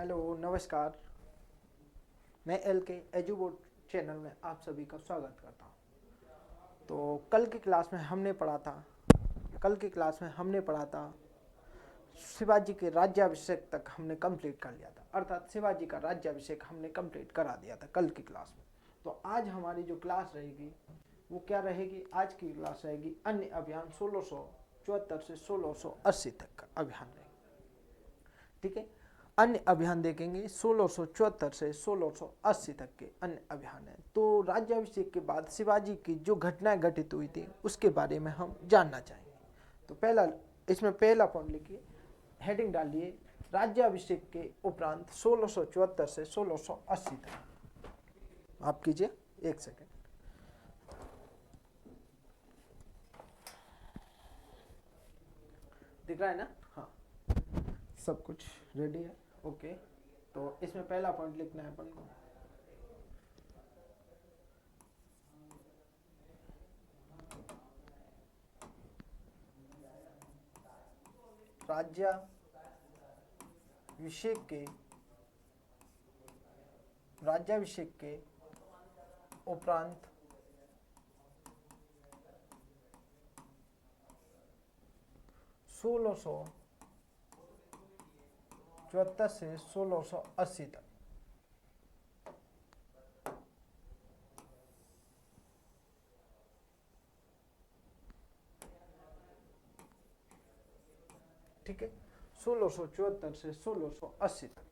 Hello नमस्कार। मैं L के एजुबोट चैनल में आप सभी का स्वागत करता हूँ। तो कल की क्लास में हमने पढ़ा था शिवाजी के राज्याभिषेक तक हमने कंप्लीट कर लिया था, अर्थात शिवाजी का राज्याभिषेक हमने कंप्लीट करा दिया था कल की क्लास में। तो आज हमारी जो क्लास रहेगी वो क्या रहेगी? आज की क्लास रहेगी अन्य अभियान 1674 से 1680 तक का अभियान रहेगा। ठीक है, अन्य अभियान देखेंगे 1674 से 1680 तक के अन्य अभियान है। तो राज्याभिषेक के बाद शिवाजी की जो घटनाएं घटित हुई थी उसके बारे में हम जानना चाहेंगे। तो पहला पॉइंट लिखिए, हेडिंग डालिए, राज्याभिषेक के उपरांत 1674 से 1680 तक। आप कीजिए, एक सेकेंड। दिख रहा है ना? हाँ, सब कुछ रेडी है। ओके, तो इसमें पहला पॉइंट लिखना है अपन को, राज्याभिषेक के उपरांत 1674 से 1680 तक। ठीक है, 1674 से 1680 तक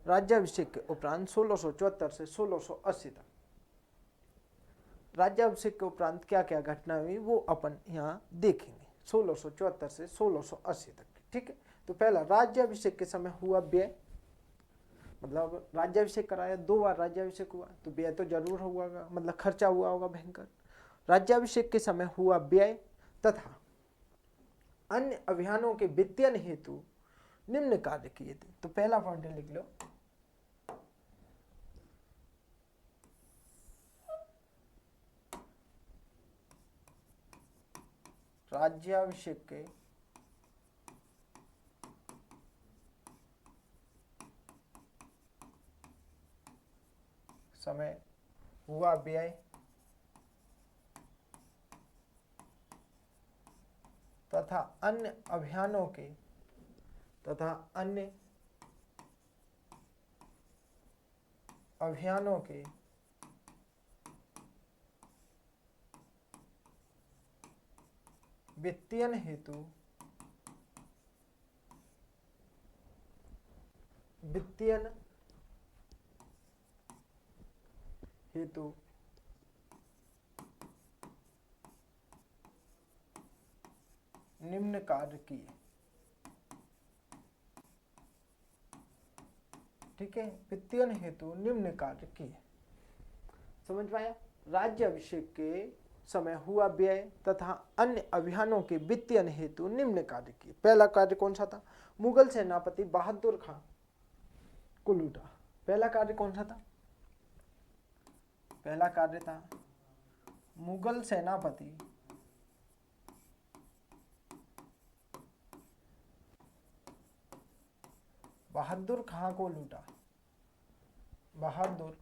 राज्याभिषेक के उपरांत 1674 से 1680 तक राज्याभिषेक के उपरांत क्या क्या घटना हुई वो अपन यहाँ देखेंगे 1674 से 1680 तक। ठीक है, तो पहला, राज्याभिषेक के समय हुआ व्यय, मतलब राज्याभिषेक कराया, 2 बार राज्याभिषेक हुआ तो व्यय तो जरूर हुआ, मतलब खर्चा हुआ होगा भयंकर। राज्याभिषेक के समय हुआ व्यय तथा अन्य अभियानों के वित्तीयन हेतु निम्न कार्य किए थे। तो पहला पॉइंट लिख लो, राज्याभिषेक के समय हुआ व्यय तथा अन्य अभियानों के वित्तीयन हेतु निम्न कार्य किए। ठीक है, वित्तीयन हेतु निम्न कार्य किए। समझ पाया? राज्याभिषेक के समय हुआ व्यय तथा अन्य अभियानों के वित्तीयन हेतु निम्न कार्य किए। पहला कार्य कौन सा था? मुगल सेनापति बहादुर खां को लूटा। पहला कार्य कौन सा था? पहला कार्य था मुगल सेनापति बहादुर खां को लूटा। बहादुर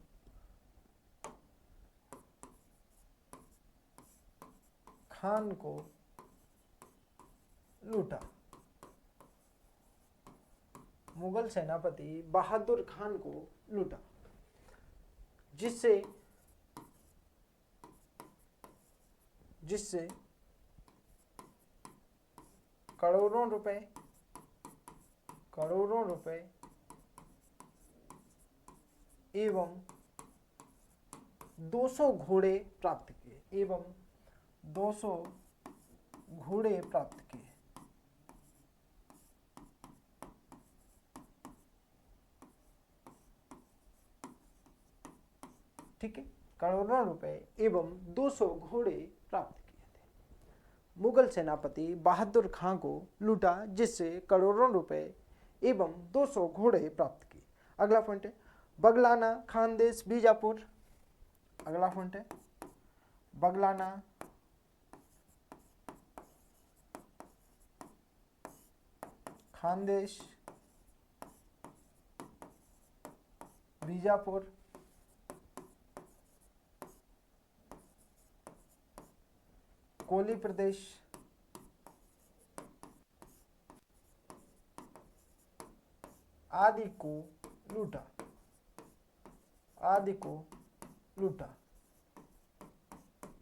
खान को लूटा। मुगल सेनापति बहादुर खान को लूटा, जिससे करोड़ों रुपए एवं 200 घोड़े प्राप्त किए। ठीक है, करोड़ों रुपए एवं 200 घोड़े प्राप्त किए थे। मुगल सेनापति बहादुर खां को लूटा, जिससे करोड़ों रुपए एवं 200 घोड़े प्राप्त किए। अगला पॉइंट है बगलाना, खानदेश, बीजापुर। अगला पॉइंट है बगलाना, खानदेश, बीजापुर, कोली प्रदेश, आदि को लूटा, आदि को लूटा।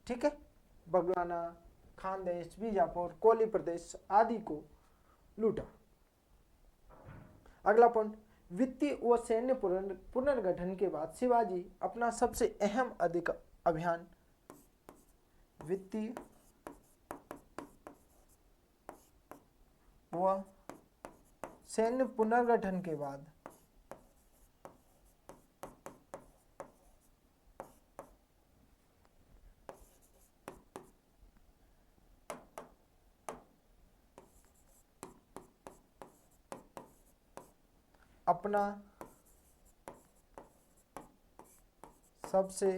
ठीक है, बगलाना, खानदेश, बीजापुर, कोली प्रदेश आदि को लूटा। अगला पॉइंट, वित्तीय व सैन्य पुनर्गठन के बाद शिवाजी अपना सबसे अहम अधिक अभियान, वित्तीय व सैन्य पुनर्गठन के बाद अपना सबसे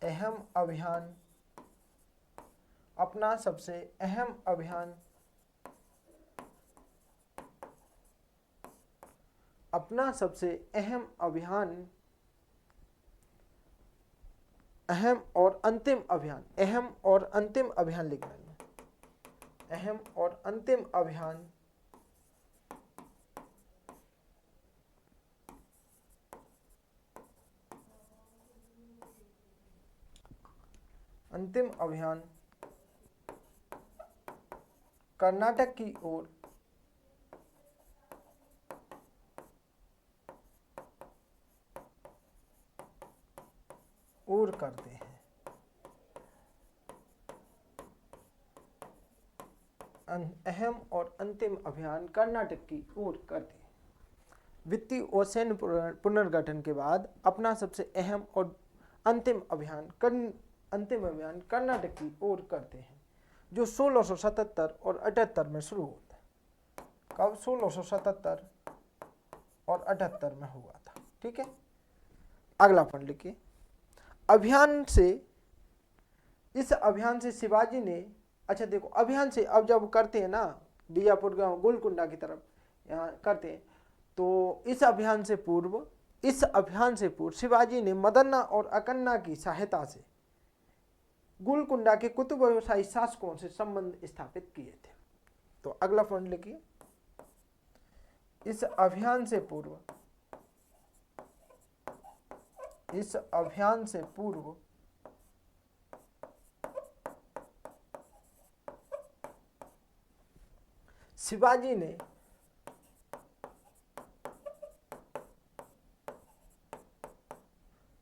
अहम अभियान, अपना सबसे अहम अभियान, अपना सबसे अहम अभियान, अहम और अंतिम अभियान, अहम और अंतिम अभियान लिखना है, अहम और अंतिम अभियान अंतिम अभियान कर्नाटक की ओर करते हैं। अहम और अंतिम अभियान कर्नाटक की ओर करते हैं। वित्तीय और सैन्य पुनर्गठन के बाद अपना सबसे अहम और अंतिम अभियान कर्नाटक की ओर करते हैं, जो 1677 और 78 में शुरू होता है। कब? 1677 और 78 में हुआ था। ठीक है, अगला पॉइंट लिखिए। इस अभियान से शिवाजी ने, अच्छा देखो, अभियान से अब जब करते हैं ना बीजापुर गांव गोलकुंडा की तरफ यहाँ करते हैं, तो इस अभियान से पूर्व शिवाजी ने मदन्ना और अकन्ना की सहायता से गोलकुंडा के कुतुबशाही शासकों से संबंध स्थापित किए थे। तो अगला पॉइंट लिखिए। इस अभियान से पूर्व शिवाजी ने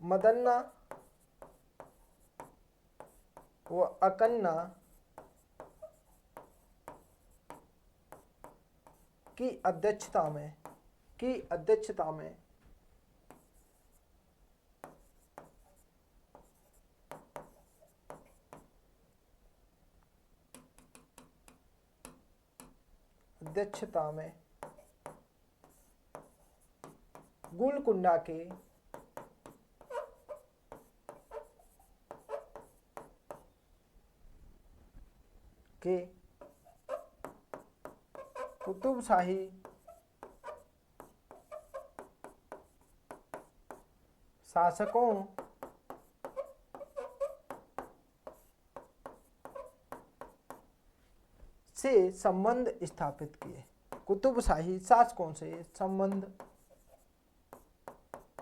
मदन्ना व अकन्ना की अध्यक्षता में गोलकुंडा के कुतुबशाही शासकों से संबंध स्थापित किए। कुतुबशाही शासकों से संबंध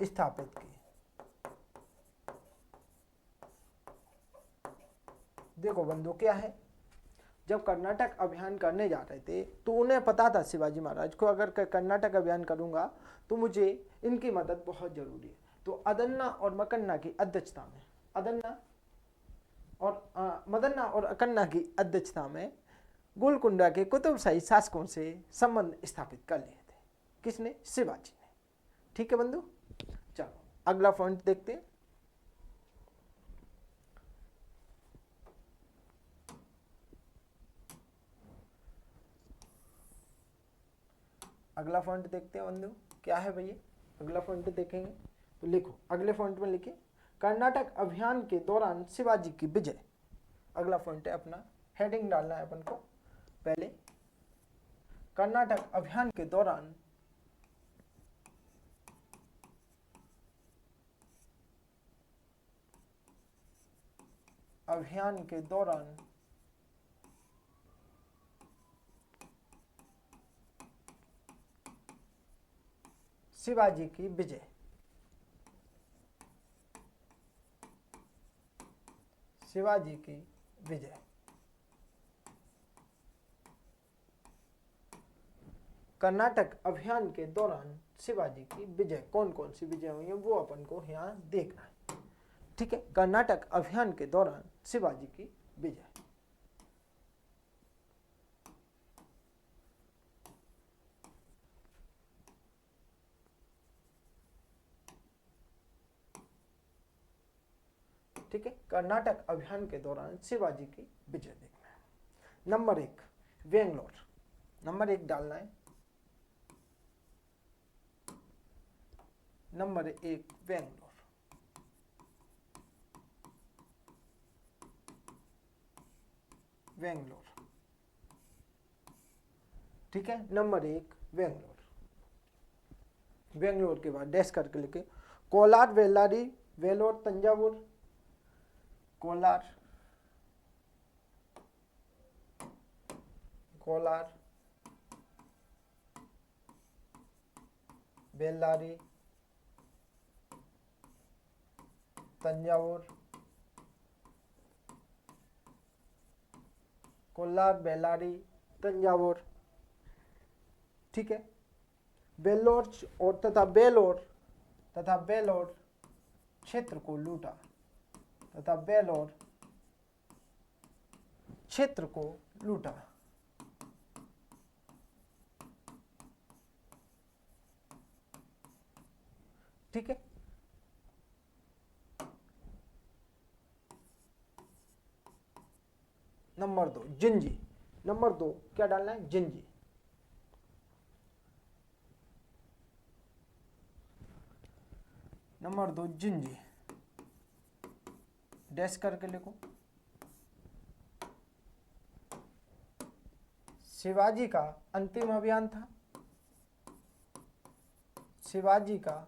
स्थापित किए। देखो बंधु, क्या है, जब कर्नाटक अभियान करने जा रहे थे तो उन्हें पता था शिवाजी महाराज को, अगर कर्नाटक अभियान करूंगा तो मुझे इनकी मदद बहुत जरूरी है। तो अदन्ना और मकन्ना की अध्यक्षता में मदन्ना और अकन्ना की अध्यक्षता में गोलकुंडा के कुतुबशाही शासकों से संबंध स्थापित कर लिए थे। किसने? शिवाजी ने। ठीक है बंधु, चलो अगला पॉइंट देखते हैं। अगला पॉइंट देखते हैं बंधु, क्या है भैया। अगला पॉइंट देखेंगे तो लिखो, अगले पॉइंट में लिखिए, कर्नाटक अभियान के दौरान शिवाजी की विजय। अगला पॉइंट है अपना, हेडिंग डालना है अपन को पहले, कर्नाटक अभियान के दौरान अभियान के दौरान शिवाजी की विजय। शिवाजी की विजय। कर्नाटक अभियान के दौरान शिवाजी की विजय, कौन कौन सी विजय हुई है वो अपन को यहाँ देखना है। ठीक है, कर्नाटक अभियान के दौरान शिवाजी की विजय। ठीक है, कर्नाटक अभियान के दौरान शिवाजी की विजय देखना है। नंबर 1 बेंगलोर, नंबर 1 डालना है। नंबर 1 बेंगलोर। बेंगलोर, ठीक है, नंबर 1 बेंगलोर। बेंगलोर के बाद डैश करके लिखे कोलार, बेल्लारी, वेलोर, तंजावुर। कोलार, कोलार, बेल्लारी, तंजावुर। कोलार, बेल्लारी, तंजावुर। ठीक है, वेल्लोर और तथा बेलोर क्षेत्र को लूटा, तथा बेलोर क्षेत्र को लूटा। ठीक है, नंबर 2 जिंजी। नंबर 2 क्या डालना है? जिंजी। नंबर 2 जिंजी, डैश करके लिखो। शिवाजी का अंतिम अभियान था। शिवाजी का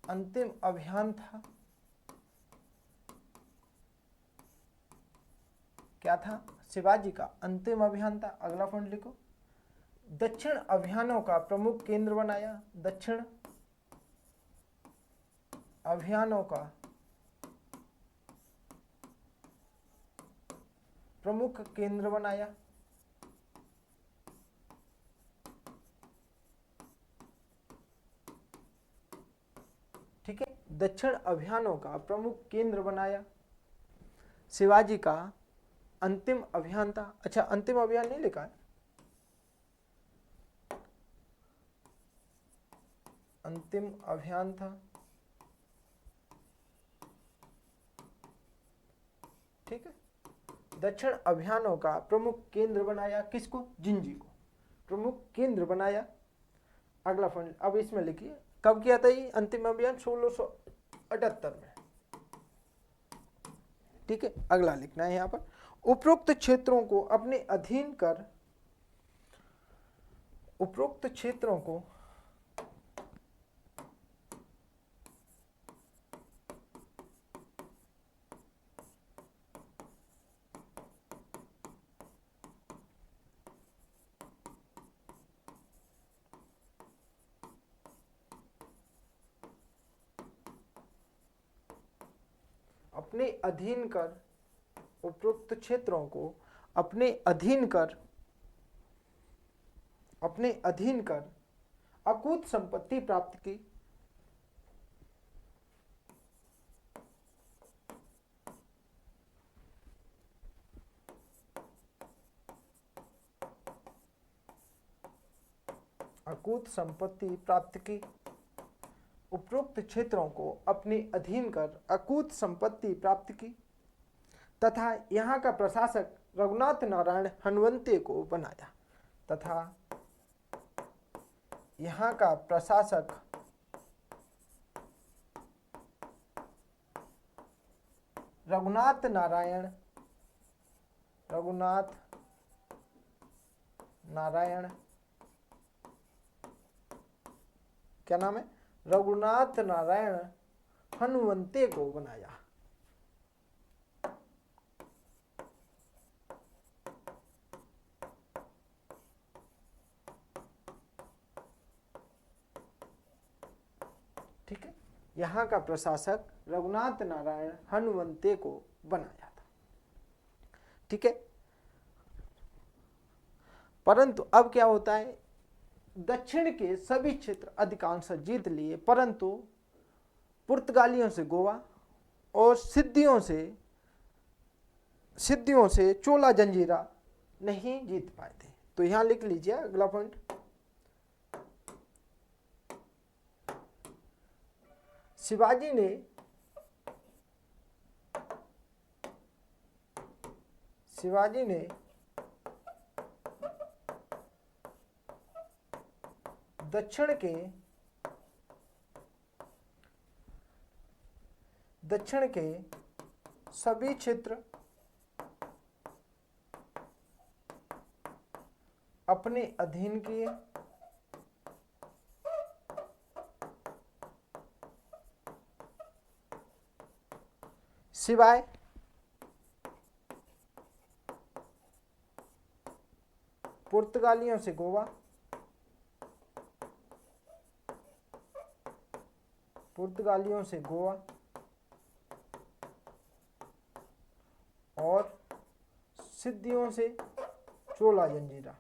अंतिम अभियान था। क्या था? शिवाजी का अंतिम अभियान था। अगला पॉइंट लिखो, दक्षिण अभियानों का प्रमुख केंद्र बनाया। दक्षिण अभियानों का प्रमुख केंद्र बनाया। ठीक है, दक्षिण अभियानों का प्रमुख केंद्र बनाया। शिवाजी का अंतिम अभियान था। अच्छा, अंतिम अभियान नहीं लिखा है, अंतिम अभियान था। ठीक है, दक्षिण अभियानों का प्रमुख केंद्र बनाया। किसको? जिंजी को प्रमुख केंद्र बनाया। अगला पॉइंट अब इसमें लिखिए, कब किया था ये अंतिम अभियान? 1678 में। ठीक है, अगला लिखना है यहाँ पर, उपरोक्त क्षेत्रों को अपने अधीन कर, उपरोक्त क्षेत्रों को अपने अधीन कर, उपरोक्त क्षेत्रों को अपने अधीन कर, अपने अधीन कर अकूत संपत्ति प्राप्त की। अकूत संपत्ति प्राप्त की। उपरोक्त क्षेत्रों को अपने अधीन कर अकूत संपत्ति प्राप्त की तथा यहाँ का प्रशासक रघुनाथ नारायण हनवंते को बनाया। तथा यहाँ का प्रशासक रघुनाथ नारायण क्या नाम है? रघुनाथ नारायण हनुमंते को बनाया। यहाँ का प्रशासक रघुनाथ नारायण हनुमंते को बनाया था। ठीक है, परंतु अब क्या होता है, दक्षिण के सभी क्षेत्र अधिकांश जीत लिए, परंतु पुर्तगालियों से गोवा और सिद्धियों से चोला जंजीरा नहीं जीत पाए थे। तो यहां लिख लीजिए अगला पॉइंट, शिवाजी ने दक्षिण के सभी क्षेत्र अपने अधीन किए, सिवाय पुर्तगालियों से गोवा, और सिद्धियों से चोला जंजीरा।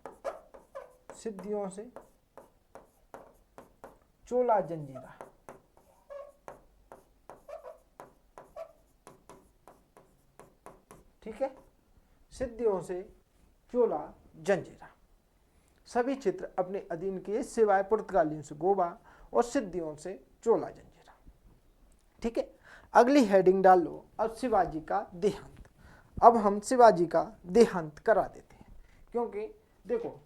ठीक है, सिद्धियों से चोला जंजीरा सभी क्षेत्र अपने अधीन किए, सिवाय पुर्तगालियों से गोवा और सिद्धियों से चोला जंजीरा। ठीक है, अगली हेडिंग डाल लो, अब शिवाजी का देहांत। अब हम शिवाजी का देहांत करा देते हैं, क्योंकि देखो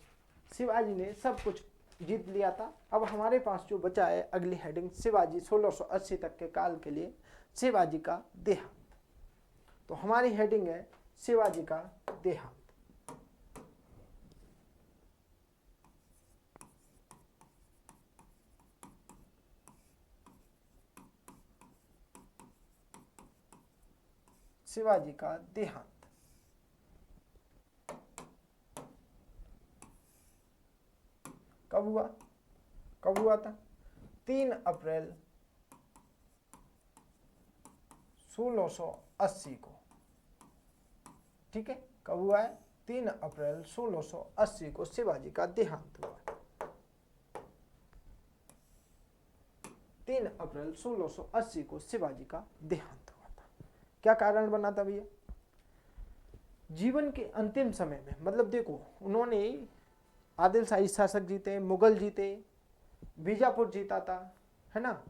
शिवाजी ने सब कुछ जीत लिया था। अब हमारे पास जो बचा है अगली हेडिंग, शिवाजी 1680 तक के काल के लिए शिवाजी का देहांत। तो हमारी हेडिंग है शिवाजी का देहांत। शिवाजी का देहांत कब हुआ था? 3 अप्रैल 1680 को। ठीक है, कब हुआ है? 3 अप्रैल 1680 को शिवाजी का देहांत हुआ। 3 अप्रैल 1680 को शिवाजी का देहांत हुआ था। क्या कारण बना था भैया? जीवन के अंतिम समय में, मतलब देखो उन्होंने आदिल शाही शासक जीते, मुगल जीते, बीजापुर जीता था, है ना।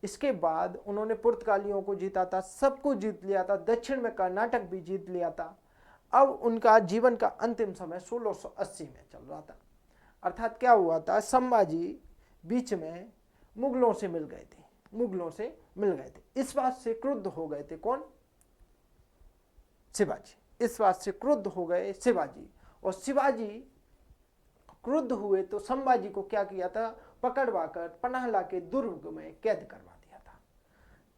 इसके बाद उन्होंने पुर्तगालियों को जीता था, सब कुछ जीत लिया था, दक्षिण में कर्नाटक भी जीत लिया था। अब उनका जीवन का अंतिम समय 1680 में चल रहा था। अर्थात क्या हुआ था, संभाजी बीच में मुगलों से मिल गए थे। इस बात से क्रुद्ध हो गए थे कौन? शिवाजी। इस बात से क्रुद्ध हो गए शिवाजी, और शिवाजी क्रुद्ध हुए तो संभाजी को क्या किया था? पकड़वाकर पनाह लाके दुर्ग में कैद करवा दिया था।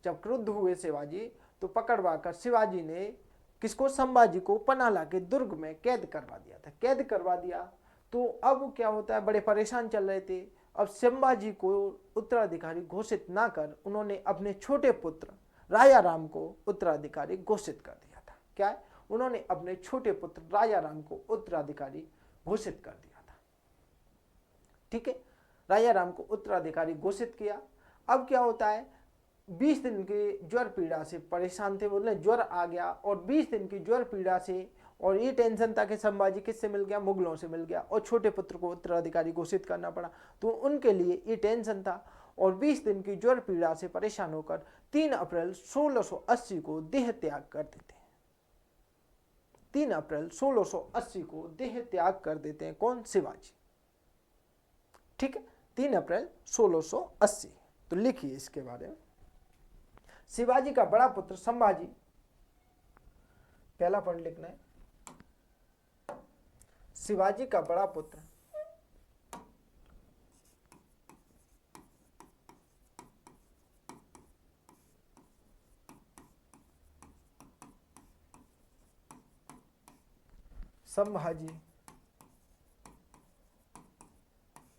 जब क्रुद्ध हुए शिवाजी तो पकड़वाकर शिवाजी ने किसको? संभाजी को पनाह लाके दुर्ग में कैद करवा दिया। तो अब क्या होता है, बड़े परेशान चल रहे थे। अब संभाजी को उत्तराधिकारी घोषित ना कर उन्होंने अपने छोटे पुत्र राजा राम को उत्तराधिकारी घोषित कर दिया था। क्या है? उन्होंने अपने छोटे पुत्र राजा राम को उत्तराधिकारी घोषित कर दिया था। ठीक है, राजा राम को उत्तराधिकारी घोषित किया। अब क्या होता है, 20 दिन के ज्वर पीड़ा से परेशान थे, बोले ज्वर आ गया, और 20 दिन की ज्वर पीड़ा से, और ये टेंशन था कि संभाजी किससे मिल गया? मुगलों से मिल गया, और छोटे पुत्र को उत्तराधिकारी घोषित करना पड़ा, तो उनके लिए ये टेंशन था। और 20 दिन की ज्वर पीड़ा से परेशान होकर 3 अप्रैल 1680 को देह त्याग कर देते हैं। 3 अप्रैल 1680 को देह त्याग कर देते हैं कौन? शिवाजी। ठीक है, 3 अप्रैल 1680। तो लिखिए इसके बारे में, शिवाजी का बड़ा पुत्र संभाजी, पहला पॉइंट लिखना है, शिवाजी का बड़ा पुत्र संभाजी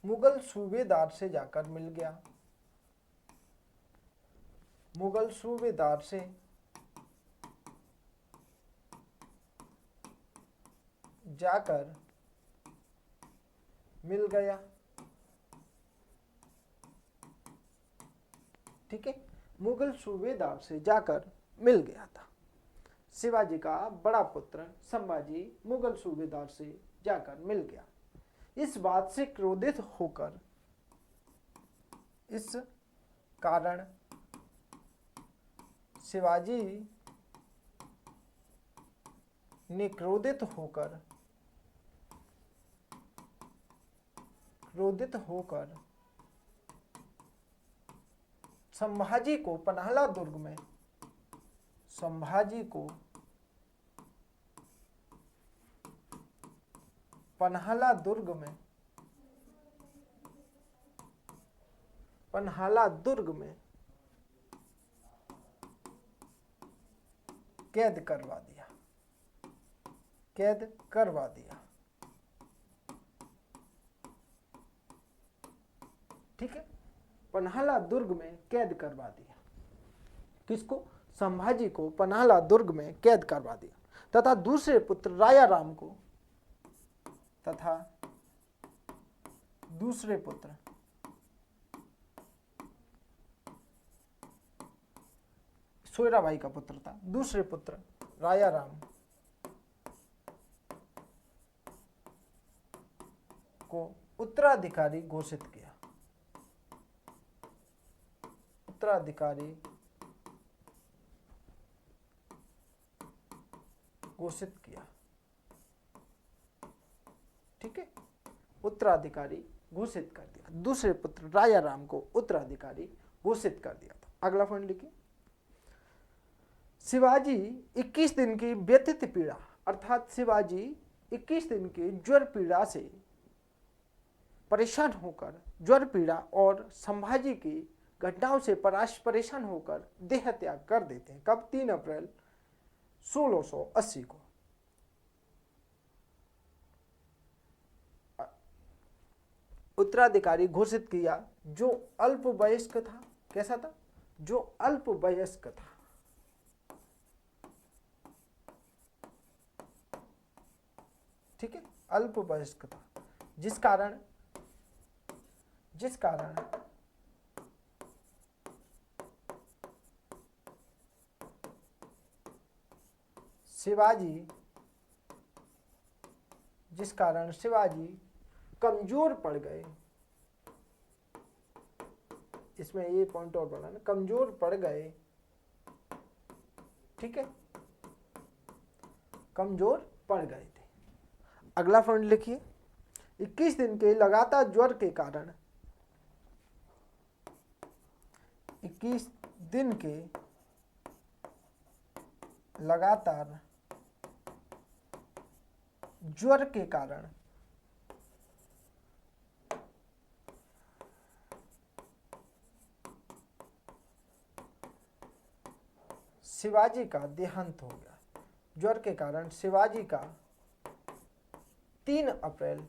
मुगल सूबेदार से जाकर मिल गया। मुगल सूबेदार से जाकर मिल गया। ठीक है, मुगल सूबेदार से जाकर मिल गया था। शिवाजी का बड़ा पुत्र संभाजी मुगल सूबेदार से जाकर मिल गया। इस बात से क्रोधित होकर, इस कारण शिवाजी ने क्रोधित होकर संभाजी को पन्हाला दुर्ग में कैद करवा दिया। ठीक है, पन्हाला दुर्ग में कैद करवा दिया। किसको? संभाजी को पन्हाला दुर्ग में कैद करवा दिया तथा दूसरे पुत्र रायाराम को सोयराबाई का पुत्र था, दूसरे पुत्र रायाराम को उत्तराधिकारी घोषित किया। ठीक है, उत्तराधिकारी घोषित कर दिया। दूसरे पुत्र रायाराम को उत्तराधिकारी घोषित कर दिया था। अगला पॉइंट लिखिए। शिवाजी 21 दिन की व्यथित पीड़ा, अर्थात शिवाजी 21 दिन की ज्वर पीड़ा से परेशान होकर, ज्वर पीड़ा और संभाजी की घटनाओं से परेशान होकर देह त्याग कर देते हैं। कब? 3 अप्रैल 1680 को। उत्तराधिकारी घोषित किया जो अल्पवयस्क था। कैसा था? जो अल्पवयस्क था। ठीक है, अल्पवयस्क था, जिस कारण शिवाजी कमजोर पड़ गए। इसमें ये पॉइंट और बनाना, कमजोर पड़ गए। ठीक है, कमजोर पड़ गए थे। अगला पॉइंट लिखिए। 21 दिन के लगातार ज्वर के कारण, 21 दिन के लगातार ज्वर के कारण शिवाजी का देहांत हो गया। ज्वर के कारण शिवाजी का 3 अप्रैल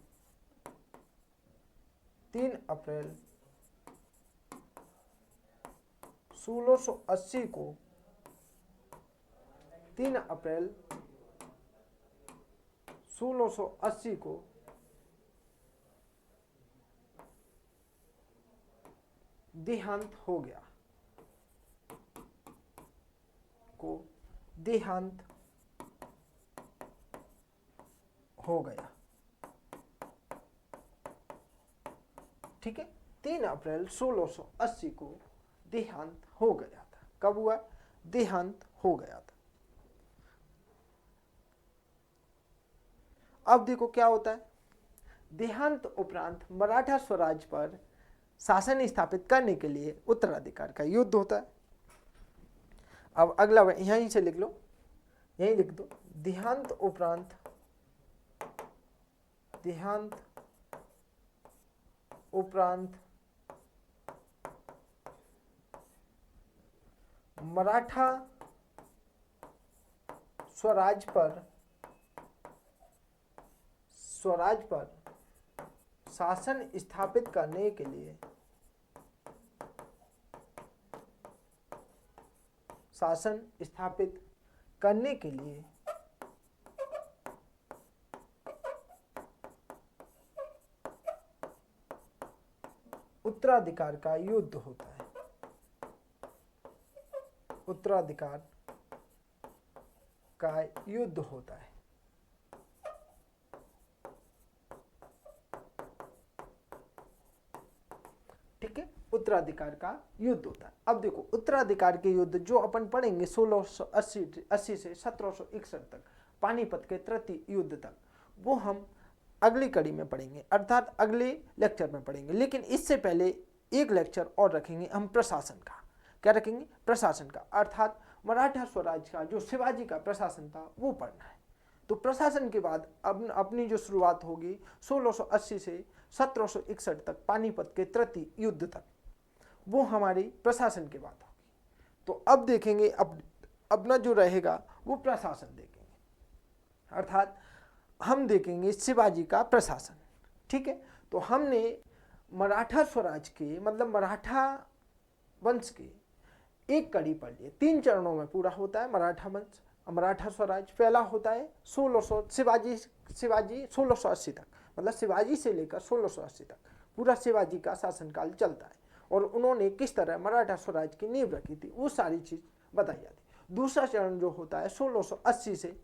1680 को 3 अप्रैल 1680 को देहांत हो गया। ठीक है, 3 अप्रैल 1680 को देहांत हो गया था। कब हुआ? देहांत हो गया था। अब देखो क्या होता है। देहांत उपरांत मराठा स्वराज पर शासन स्थापित करने के लिए उत्तराधिकार का युद्ध होता है। अब अगला यहीं से लिख लो, यहीं लिख दो। देहांत उपरांत मराठा स्वराज पर शासन स्थापित करने के लिए शासन स्थापित करने के लिए उत्तराधिकार का युद्ध होता है। उत्तराधिकार का युद्ध होता है। ठीक है, उत्तराधिकार का युद्ध होता है। अब देखो उत्तराधिकार के युद्ध जो अपन पढ़ेंगे 1680 से 1761 तक, पानीपत के तृतीय युद्ध तक, वो हम अगली कड़ी में पढ़ेंगे, अर्थात अगले लेक्चर में पढ़ेंगे। लेकिन इससे पहले एक लेक्चर और रखेंगे हम प्रशासन का। क्या रखेंगे? प्रशासन का, अर्थात मराठा स्वराज का जो शिवाजी का प्रशासन था वो पढ़ना है। तो प्रशासन के बाद अब अपनी जो शुरुआत होगी 1680 से 1761 तक, पानीपत के तृतीय युद्ध तक, वो हमारी प्रशासन के बाद होगी। तो अब देखेंगे अपना जो रहेगा वो प्रशासन देखेंगे, अर्थात हम देखेंगे शिवाजी का प्रशासन। ठीक है, तो हमने मराठा स्वराज के मतलब मराठा वंश के एक कड़ी पढ़ ली, 3 चरणों में पूरा होता है मराठा वंश, मराठा स्वराज। पहला होता है 1600 शिवाजी 1680 तक, मतलब शिवाजी से लेकर 1680 तक पूरा शिवाजी का शासनकाल चलता है, और उन्होंने किस तरह मराठा स्वराज की नींव रखी थी वो सारी चीज़ बताई जाती। दूसरा चरण जो होता है 1680 से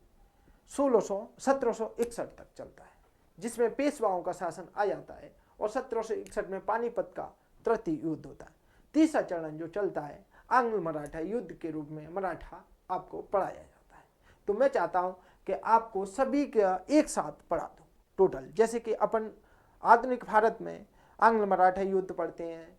1761 तक चलता है, जिसमें पेशवाओं का शासन आ जाता है, और 1761 में पानीपत का तृतीय युद्ध होता है। तीसरा चरण जो चलता है आंग्ल मराठा युद्ध के रूप में मराठा आपको पढ़ाया जाता है। तो मैं चाहता हूं कि आपको सभी का एक साथ पढ़ा दूं टोटल, जैसे कि अपन आधुनिक भारत में आंग्ल मराठा युद्ध पढ़ते हैं,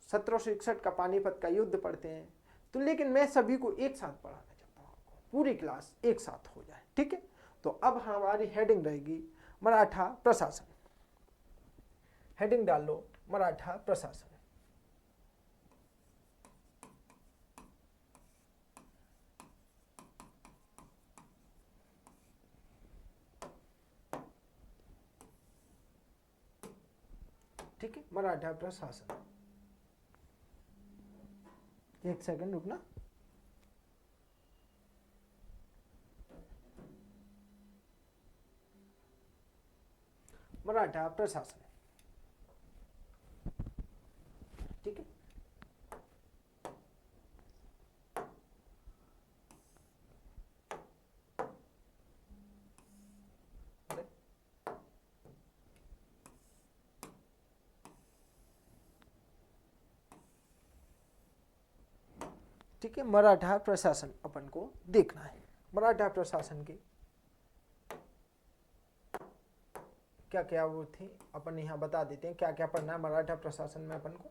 1761 का पानीपत का युद्ध पढ़ते हैं, तो लेकिन मैं सभी को एक साथ पढ़ाना चाहता हूँ, पूरी क्लास एक साथ हो जाए। ठीक है, तो अब हमारी हेडिंग रहेगी मराठा प्रशासन। हेडिंग डाल लो मराठा प्रशासन। ठीक है, मराठा प्रशासन। एक सेकंड रुकना। मराठा प्रशासन। ठीक है, ठीक है, मराठा प्रशासन अपन को देखना है। मराठा प्रशासन के क्या क्या वो थे अपन यहाँ बता देते हैं, क्या क्या पढ़ना है मराठा प्रशासन में अपन को।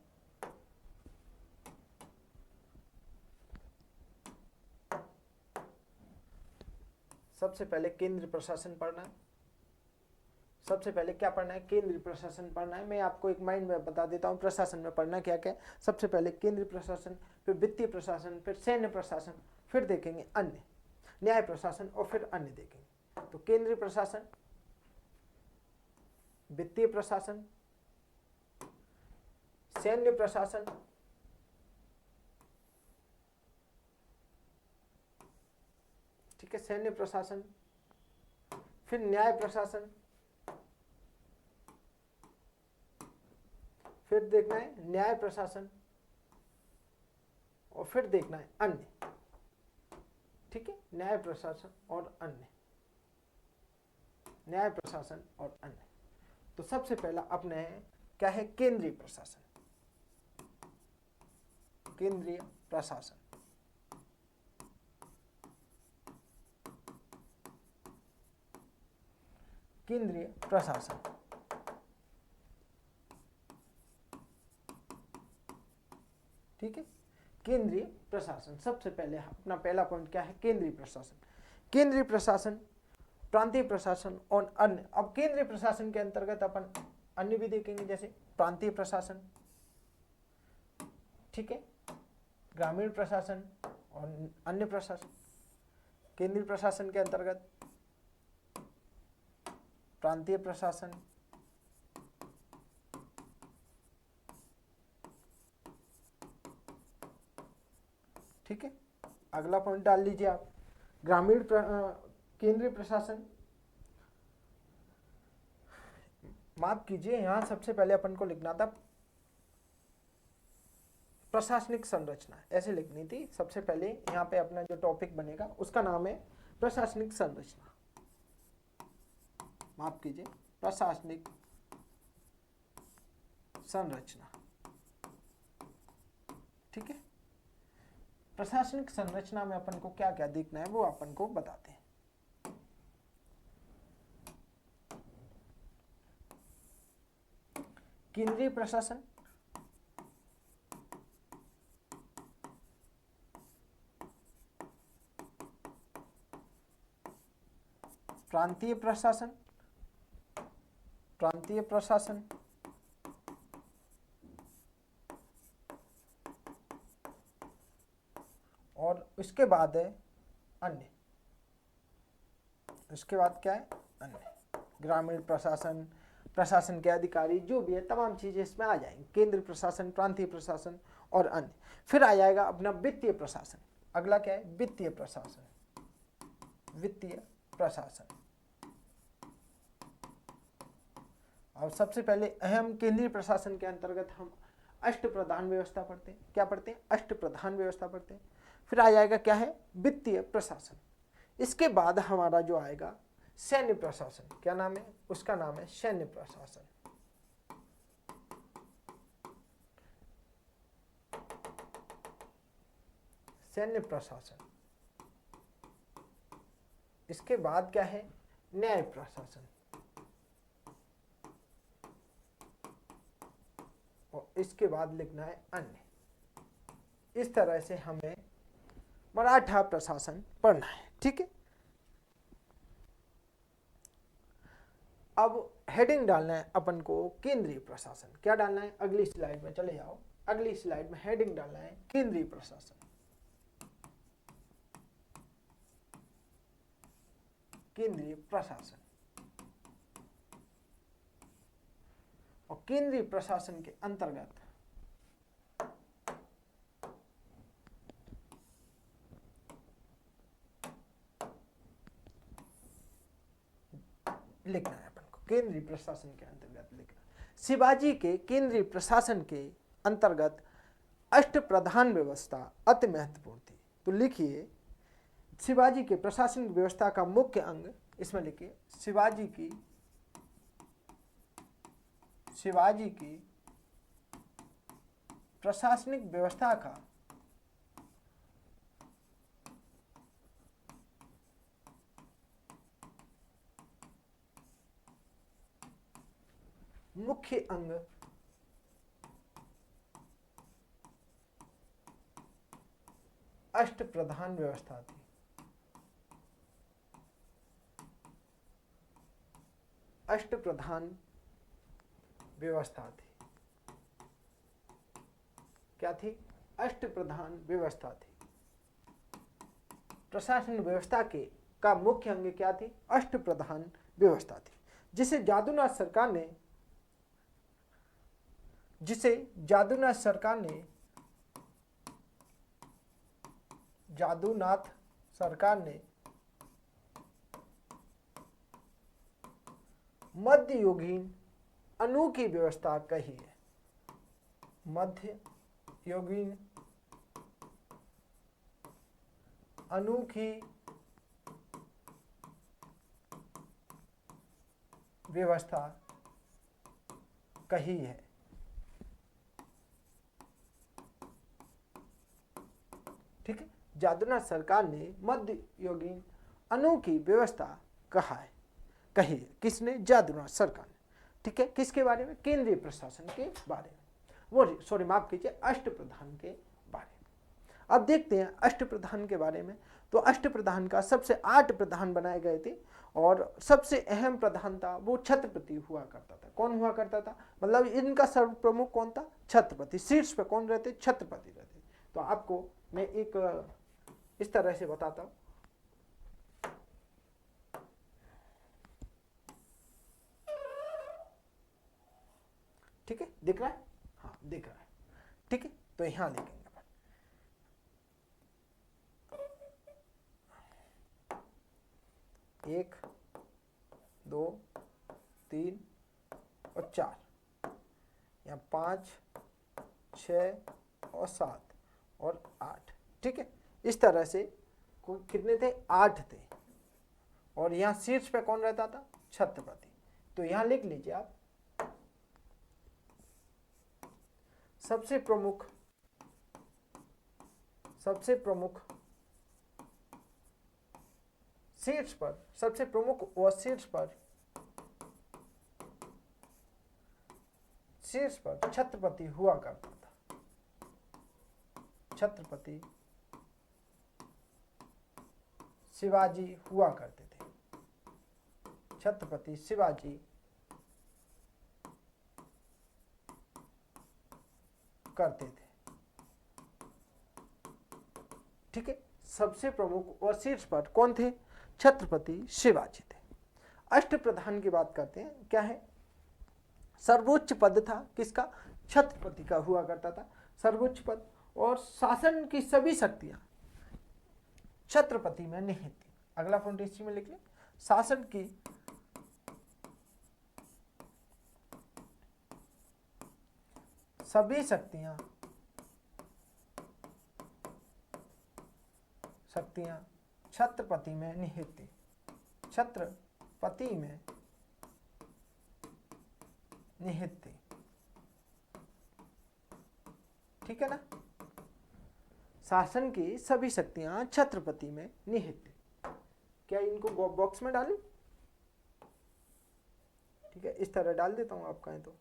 सबसे पहले केंद्रीय प्रशासन पढ़ना है। सबसे पहले क्या पढ़ना है? केंद्रीय प्रशासन पढ़ना है। मैं आपको एक माइंड में बता देता हूँ प्रशासन में पढ़ना क्या क्या है। सबसे पहले केंद्रीय प्रशासन, फिर वित्तीय प्रशासन, फिर सैन्य प्रशासन, फिर देखेंगे अन्य, न्याय प्रशासन, और फिर अन्य देखेंगे। तो केंद्रीय प्रशासन, वित्तीय प्रशासन, सैन्य प्रशासन, ठीक है, सैन्य प्रशासन, फिर न्याय प्रशासन, फिर देखना है न्याय प्रशासन, और फिर देखना है अन्य। ठीक है, न्याय प्रशासन और अन्य, न्याय प्रशासन और अन्य। तो सबसे पहला अपने क्या है? केंद्रीय प्रशासन। केंद्रीय प्रशासन, केंद्रीय प्रशासन। ठीक है, केंद्रीय प्रशासन। सबसे पहले अपना पहला पॉइंट क्या है? केंद्रीय प्रशासन। केंद्रीय प्रशासन, प्रांतीय प्रशासन और अन्य। अब केंद्रीय प्रशासन के अंतर्गत अपन अन्य भी देखेंगे, जैसे प्रांतीय प्रशासन, ठीक है, ग्रामीण प्रशासन और अन्य प्रशासन। केंद्रीय प्रशासन के अंतर्गत प्रांतीय प्रशासन, ठीक है, अगला पॉइंट डाल लीजिए आप, ग्रामीण केंद्रीय प्रशासन। माफ कीजिए, यहाँ सबसे पहले अपन को लिखना था प्रशासनिक संरचना, ऐसे लिखनी थी सबसे पहले। यहाँ पे अपना जो टॉपिक बनेगा उसका नाम है प्रशासनिक संरचना। माफ कीजिए, प्रशासनिक संरचना। ठीक है, प्रशासनिक संरचना में अपन को क्या क्या देखना है वो अपन को बताते हैं। केंद्रीय प्रशासन, प्रांतीय प्रशासन, प्रांतीय प्रशासन, और उसके बाद है अन्य। उसके बाद क्या है? अन्य। ग्रामीण प्रशासन, प्रशासन के अधिकारी, जो भी है तमाम चीजें इसमें आ जाएंगी। केंद्रीय प्रशासन, प्रांतीय प्रशासन और अन्य। फिर आ जाएगा अपना वित्तीय प्रशासन। अगला क्या है? वित्तीय प्रशासन। वित्तीय प्रशासन। और सबसे पहले अहम केंद्रीय प्रशासन के अंतर्गत हम अष्टप्रधान व्यवस्था पढ़ते हैं। क्या पढ़ते हैं? अष्टप्रधान व्यवस्था पढ़ते हैं। फिर आ जाएगा क्या है? वित्तीय प्रशासन। इसके बाद हमारा जो आएगा सैन्य प्रशासन। क्या नाम है उसका? नाम है सैन्य प्रशासन। सैन्य प्रशासन। इसके बाद क्या है? न्याय प्रशासन। और इसके बाद लिखना है अन्य। इस तरह से हमें मराठा प्रशासन पढ़ना है। ठीक है, अब हेडिंग डालना है अपन को केंद्रीय प्रशासन। क्या डालना है? अगली स्लाइड में चले जाओ। अगली स्लाइड में हेडिंग डालना है केंद्रीय प्रशासन। केंद्रीय प्रशासन। और केंद्रीय प्रशासन के अंतर्गत लिखना है अपन को, केंद्रीय प्रशासन के अंतर्गत लिखना। शिवाजी के केंद्रीय प्रशासन के अंतर्गत अष्टप्रधान व्यवस्था अति महत्वपूर्ण थी। तो लिखिए, शिवाजी के प्रशासनिक व्यवस्था का मुख्य अंग, इसमें लिखिए शिवाजी की प्रशासनिक व्यवस्था का मुख्य अंग अष्टप्रधान व्यवस्था थी। अष्टप्रधान व्यवस्था थी। क्या थी? अष्टप्रधान व्यवस्था थी। प्रशासन व्यवस्था के का मुख्य अंग क्या थी? अष्टप्रधान व्यवस्था थी, जिसे जादूनाथ सरकार ने मध्ययुगीन अनोखी व्यवस्था कही है। मध्ययुगीन अनोखी व्यवस्था कही है। ठीक है, जादूनाथ सरकार ने मध्ययुगीन अनोखी व्यवस्था कही है। किसने? जादूनाथ सरकार ने। ठीक है, किसके बारे में? केंद्रीय प्रशासन के बारे में। वो सॉरी माफ कीजिए, अष्टप्रधान के बारे में। अब देखते हैं अष्टप्रधान के बारे में। तो अष्टप्रधान का सबसे 8 प्रधान बनाए गए थे, और सबसे अहम प्रधान था वो छत्रपति हुआ करता था। कौन हुआ करता था? मतलब इनका सर्व प्रमुख कौन था? छत्रपति। शीर्ष पे कौन रहते? छत्रपति रहते। तो आपको मैं एक इस तरह से बताता हूं। ठीक है, दिख रहा है? हाँ, दिख रहा है। ठीक है, तो यहां लिखेंगे। 1 2 3 और 4, यहाँ 5 6 और 7 और 8। ठीक है, इस तरह से कितने थे, 8 थे। और यहाँ शीर्ष पे कौन रहता था, छत्रपति। तो यहाँ लिख लीजिए आप, सबसे प्रमुख शीर्ष पर, सबसे प्रमुख व शीर्ष पर छत्रपति हुआ करता था। छत्रपति शिवाजी हुआ करते थे। छत्रपति शिवाजी करते थे। ठीक है, सबसे प्रमुख और शीर्ष पर कौन थे, छत्रपति शिवाजी थे। अष्टप्रधान की बात करते हैं, क्या है, सर्वोच्च पद था किसका, छत्रपति का हुआ करता था सर्वोच्च पद। और शासन की सभी शक्तियां छत्रपति में निहित थी। अगला पॉइंट इसी में लिख लें, शासन की सभी शक्तियां छत्रपति में निहित थी। छत्रपति में निहित थी। ठीक है ना, शासन की सभी शक्तियां छत्रपति में निहित थी। क्या इनको बॉक्स में डालूं, ठीक है, इस तरह डाल देता हूं, आप कहें तो।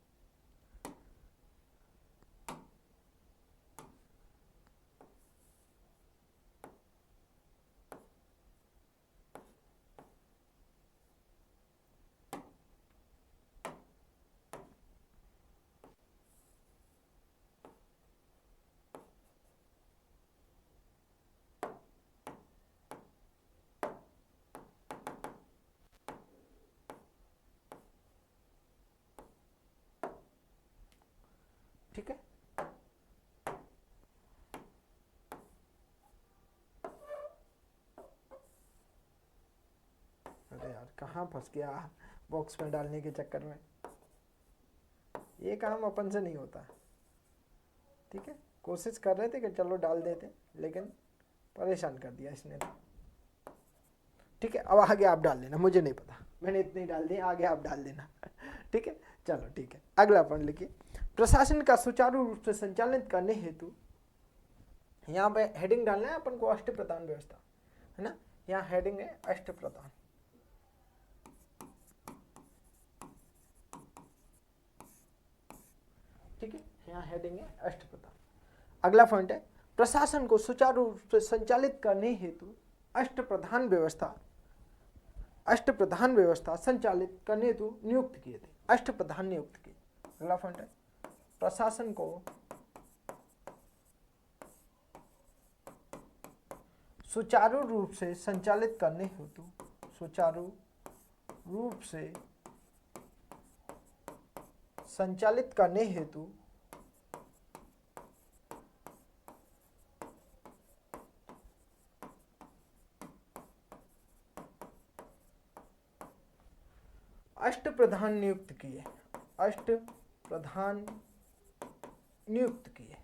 ठीक है, अरे यार कहाँ फंस गया बॉक्स में डालने के चक्कर में, ये काम अपन से नहीं होता। ठीक है, कोशिश कर रहे थे कि चलो डाल देते, लेकिन परेशान कर दिया इसने। ठीक है, अब आगे आप डाल देना, मुझे नहीं पता, मैंने इतनी डाल दी, आगे आप डाल देना। ठीक है, चलो ठीक है, अगला पॉइंट लिखिए, प्रशासन का सुचारू रूप से संचालित करने हेतु, यहाँ पे हेडिंग डालना है अपन को, अष्टप्रधान व्यवस्था है ना, यहाँ हेडिंग है अष्टप्रधान। ठीक है, यहाँ हेडिंग है अष्टप्रधान। अगला पॉइंट है, प्रशासन को सुचारू रूप से संचालित करने हेतु अष्टप्रधान व्यवस्था संचालित करने हेतु नियुक्त किए थे। अष्टप्रधान नियुक्त किए। अगला पॉइंट है, प्रशासन को सुचारू रूप से संचालित करने हेतु अष्टप्रधान नियुक्त किए।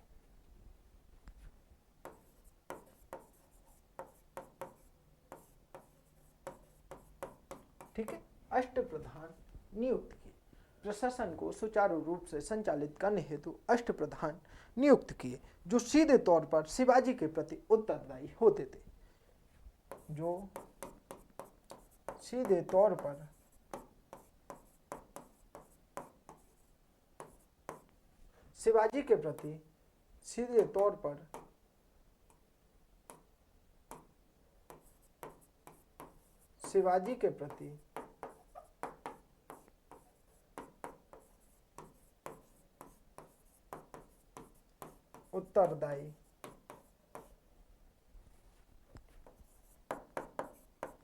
ठीक है, अष्टप्रधान नियुक्त किए। प्रशासन को सुचारू रूप से संचालित करने हेतु अष्टप्रधान नियुक्त किए, जो सीधे तौर पर शिवाजी के प्रति उत्तरदायी होते थे। जो सीधे तौर पर शिवाजी के प्रति उत्तरदायी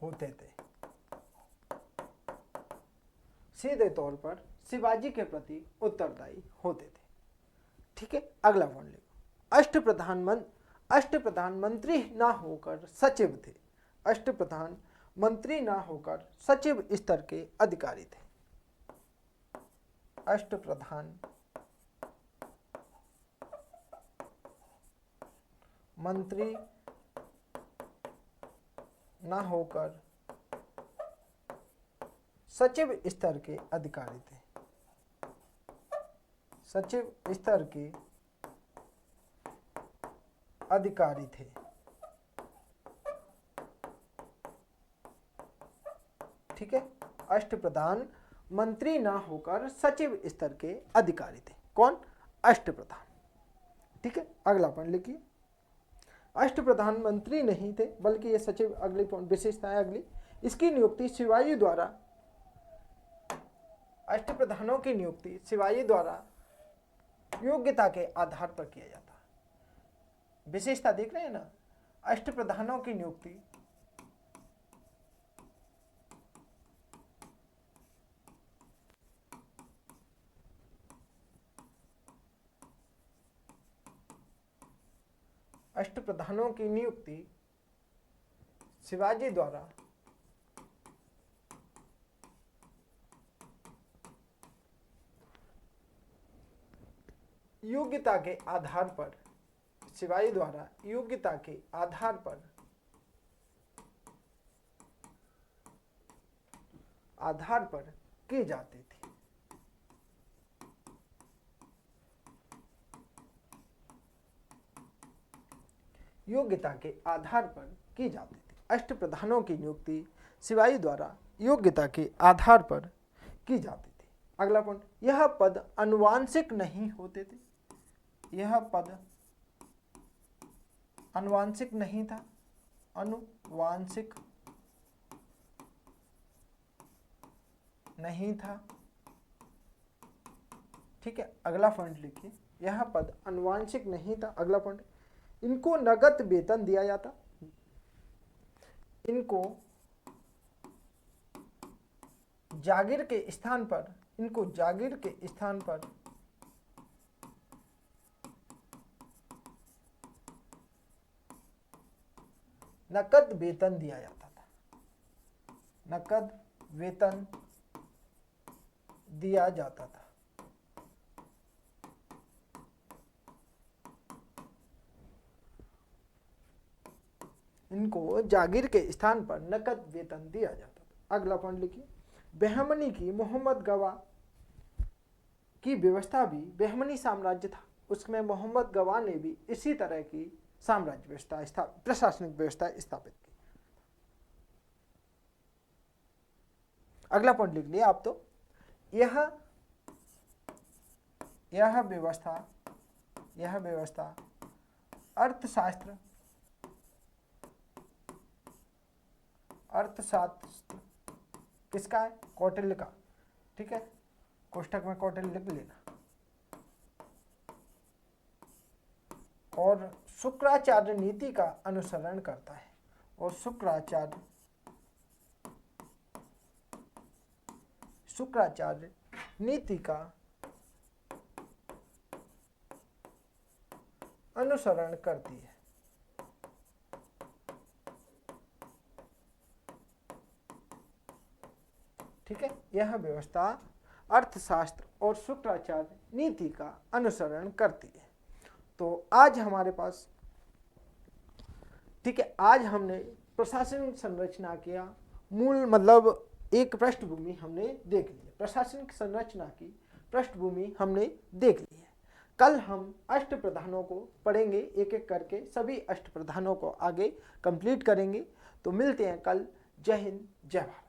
होते थे। सीधे तौर पर शिवाजी के प्रति उत्तरदायी होते थे। ठीक है, अगला पॉइंट लिखो, अष्टप्रधान मंत्री ना होकर सचिव थे। अष्टप्रधान मंत्री ना होकर सचिव स्तर के अधिकारी थे। अष्टप्रधान मंत्री ना होकर सचिव स्तर के अधिकारी थे। सचिव स्तर के अधिकारी थे। ठीक है, अष्टप्रधान मंत्री ना होकर सचिव स्तर के अधिकारी थे। कौन? अष्टप्रधान। ठीक है, अगला पॉइंट लिखिए। अष्टप्रधान मंत्री नहीं थे बल्कि ये सचिव, अगली विशेषता है अगली, इसकी नियुक्ति शिवाजी द्वारा, अष्टप्रधानों की नियुक्ति शिवाजी द्वारा योग्यता के आधार पर किया जाता है। विशेषता देख रहे हैं ना, अष्टप्रधानों की नियुक्ति अष्टप्रधानों की नियुक्ति शिवाजी द्वारा योग्यता के आधार पर, शिवाजी द्वारा योग्यता के आधार पर की जाती थी। योग्यता के आधार पर की जाती थी। अष्टप्रधानों की नियुक्ति शिवाजी द्वारा योग्यता के आधार पर की जाती थी। अगला पॉइंट, यह पद आनुवांशिक नहीं होते थे। यह पद आनुवांशिक नहीं था, आनुवांशिक नहीं था। ठीक है, अगला पॉइंट लिखिए, यह पद आनुवांशिक नहीं था। अगला पॉइंट, इनको नगद वेतन दिया जाता। इनको जागीर के स्थान पर, इनको जागीर के स्थान पर नकद वेतन दिया जाता था। नकद वेतन दिया जाता था। इनको जागीर के स्थान पर नकद वेतन दिया जाता था। अगला पॉइंट लिखिए, बहमनी की मोहम्मद गवा की व्यवस्था भी, बहमनी साम्राज्य था, उसमें मोहम्मद गवा ने भी इसी तरह की साम्राज्य व्यवस्था, प्रशासनिक व्यवस्था स्थापित की। अगला पॉइंट लिख लिया आप तो, यह व्यवस्था अर्थशास्त्र किसका है? कौटिल्य का। ठीक है, कोष्ठक में कौटिल्य लिख लेना। और शुक्राचार्य नीति का अनुसरण करता है। और शुक्राचार्य नीति का अनुसरण करती है। ठीक है, यह व्यवस्था अर्थशास्त्र और शुक्राचार्य नीति का अनुसरण करती है। तो आज हमारे पास, ठीक है, आज हमने प्रशासनिक संरचना किया मूल, मतलब एक पृष्ठभूमि हमने देख ली है। प्रशासनिक संरचना की पृष्ठभूमि हमने देख ली है। कल हम अष्टप्रधानों को पढ़ेंगे, एक एक करके सभी अष्टप्रधानों को आगे कंप्लीट करेंगे। तो मिलते हैं कल। जय हिंद, जय भारत।